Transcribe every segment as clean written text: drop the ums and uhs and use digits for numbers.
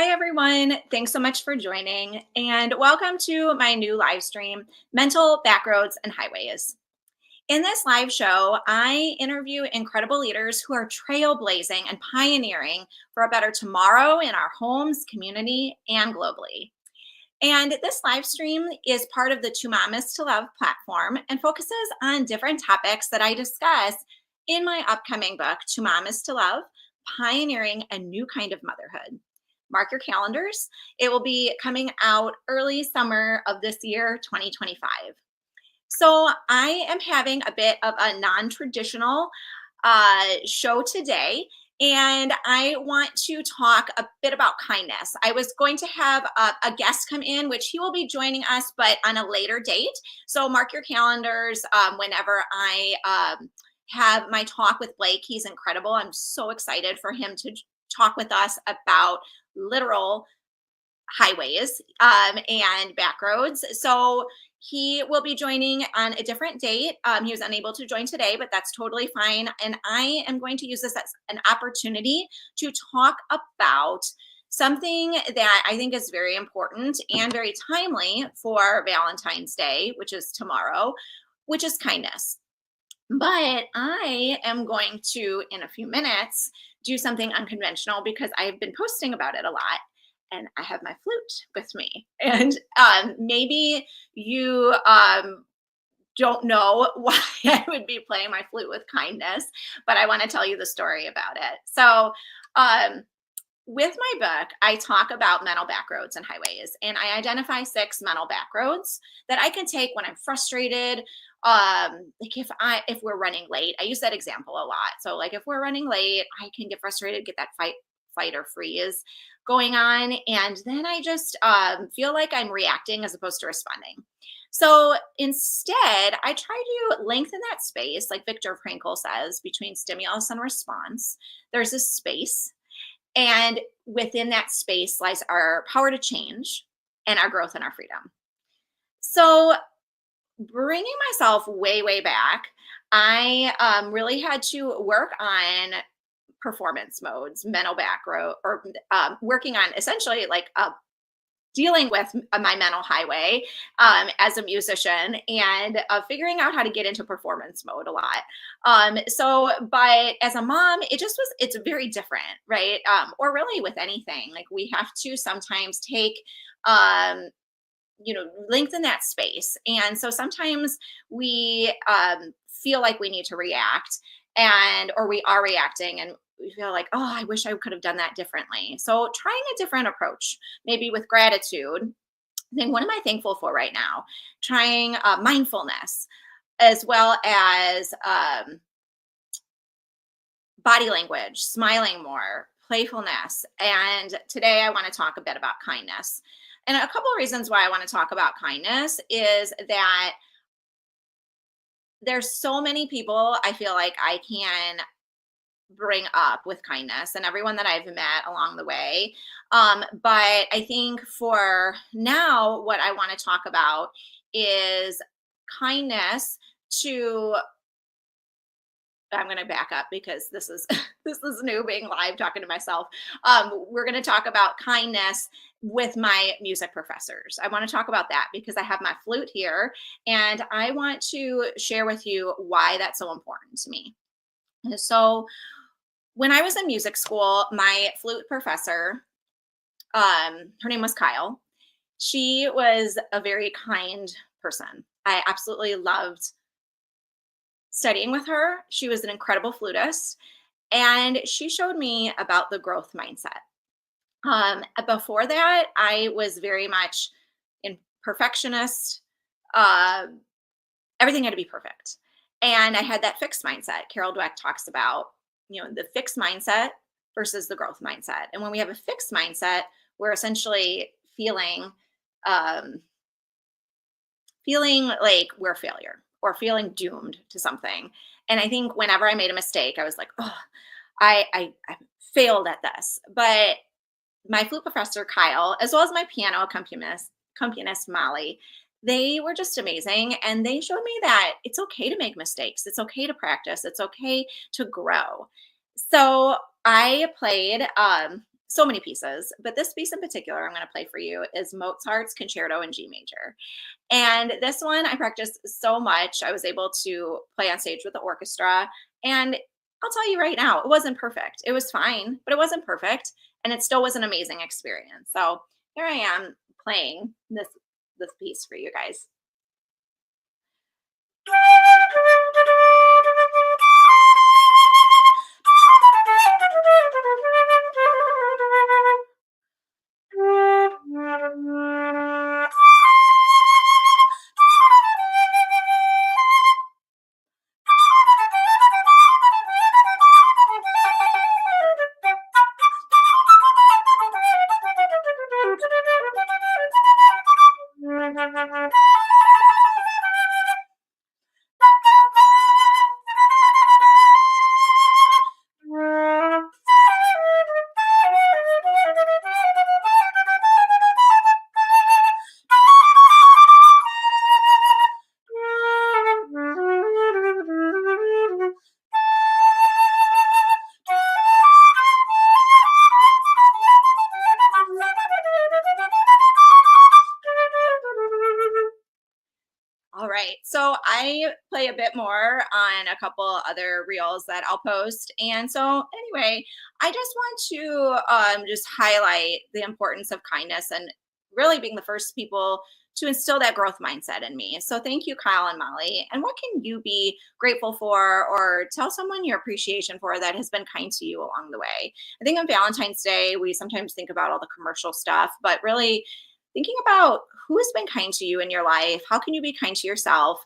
Hi, everyone. Thanks so much for joining, and welcome to my new live stream, Mental Backroads and Highways. In this live show, I interview incredible leaders who are trailblazing and pioneering for a better tomorrow in our homes, community, and globally. And this live stream is part of the Two Mamas to Love platform and focuses on different topics that I discuss in my upcoming book, Two Mamas to Love Pioneering a New Kind of Motherhood. Mark your calendars. It will be coming out early summer of this year, 2025. So I am having a bit of a non-traditional show today, and I want to talk a bit about kindness. I was going to have a guest come in, which he will be joining us, but on a later date. So mark your calendars whenever I have my talk with Blake. He's incredible. I'm so excited for him to talk with us about literal highways and back roads. So he will be joining on a different date. He was unable to join today, but that's totally fine. And I am going to use this as an opportunity to talk about something that I think is very important and very timely for Valentine's Day, which is tomorrow, which is kindness. But I am going to, in a few minutes, do something unconventional because I've been posting about it a lot and I have my flute with me. And maybe you don't know why I would be playing my flute with kindness, but I want to tell you the story about it. So, with my book, I talk about mental backroads and highways, and I identify 6 mental backroads that I can take when I'm frustrated. Like if we're running late, I use that example a lot. So like if we're running late, I can get frustrated, get that fight or freeze going on, and then I just feel like I'm reacting as opposed to responding. So instead, I try to lengthen that space, like Viktor Frankl says, between stimulus and response. There's a space, and within that space lies our power to change and our growth and our freedom. So, bringing myself way, way back, I really had to work on performance modes, mental back row, or working on essentially like dealing with my mental highway as a musician and figuring out how to get into performance mode a lot. But as a mom, it's very different, right? Or really with anything, like we have to sometimes take, lengthen that space. And so sometimes we feel like we need to react or we are reacting and we feel like, oh, I wish I could have done that differently. So trying a different approach, maybe with gratitude, then what am I thankful for right now? Trying mindfulness as well as body language, smiling more, playfulness. And today I want to talk a bit about kindness. And a couple of reasons why I want to talk about kindness is that there's so many people I feel like I can bring up with kindness and everyone that I've met along the way. But I think for now, what I want to talk about is kindness to I'm going to back up because this is this is new being live talking to myself. We're going to talk about kindness with my music professors. I want to talk about that because I have my flute here and I want to share with you why that's so important to me. And so when I was in music school, my flute professor, her name was Kyle. She was a very kind person. I absolutely loved studying with her. She was an incredible flutist, and she showed me about the growth mindset. Before that, I was very much in perfectionist. Uh, Everything had to be perfect, and I had that fixed mindset. Carol Dweck talks about, the fixed mindset versus the growth mindset. And when we have a fixed mindset, we're essentially um, feeling like we're a failure or feeling doomed to something. And I think whenever I made a mistake, I was like, oh, I failed at this. But my flute professor, Kyle, as well as my piano accompanist Molly, they were just amazing. And they showed me that it's okay to make mistakes. It's okay to practice. It's okay to grow. So I played so many pieces, but this piece in particular I'm going to play for you is Mozart's Concerto in G major. And this one I practiced so much. I was able to play on stage with the orchestra. And I'll tell you right now, it wasn't perfect. It was fine, but it wasn't perfect. And it still was an amazing experience. So here I am playing this piece for you guys. All right. So I play a bit more on a couple other reels that I'll post. And so anyway, I just want to just highlight the importance of kindness and really being the first people to instill that growth mindset in me. So thank you, Kyle and Molly. And what can you be grateful for or tell someone your appreciation for that has been kind to you along the way? I think on Valentine's Day, we sometimes think about all the commercial stuff, but really thinking about who has been kind to you in your life. How can you be kind to yourself?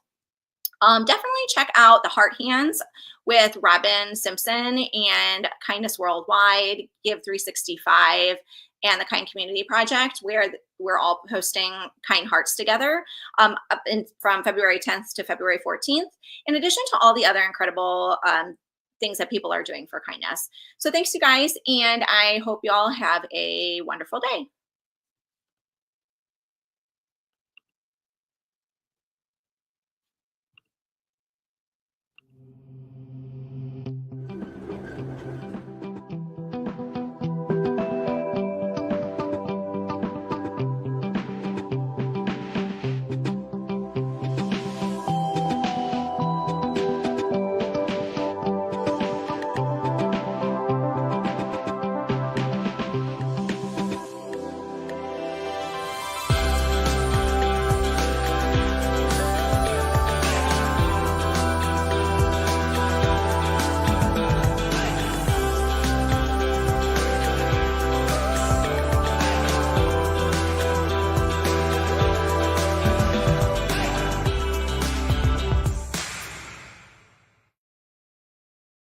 Definitely check out the Heart Hands with Robin Simpson and Kindness Worldwide, Give 365, and the Kind Community Project, where we're all posting kind hearts together from February 10th to February 14th, in addition to all the other incredible things that people are doing for kindness. So thanks, you guys, and I hope you all have a wonderful day.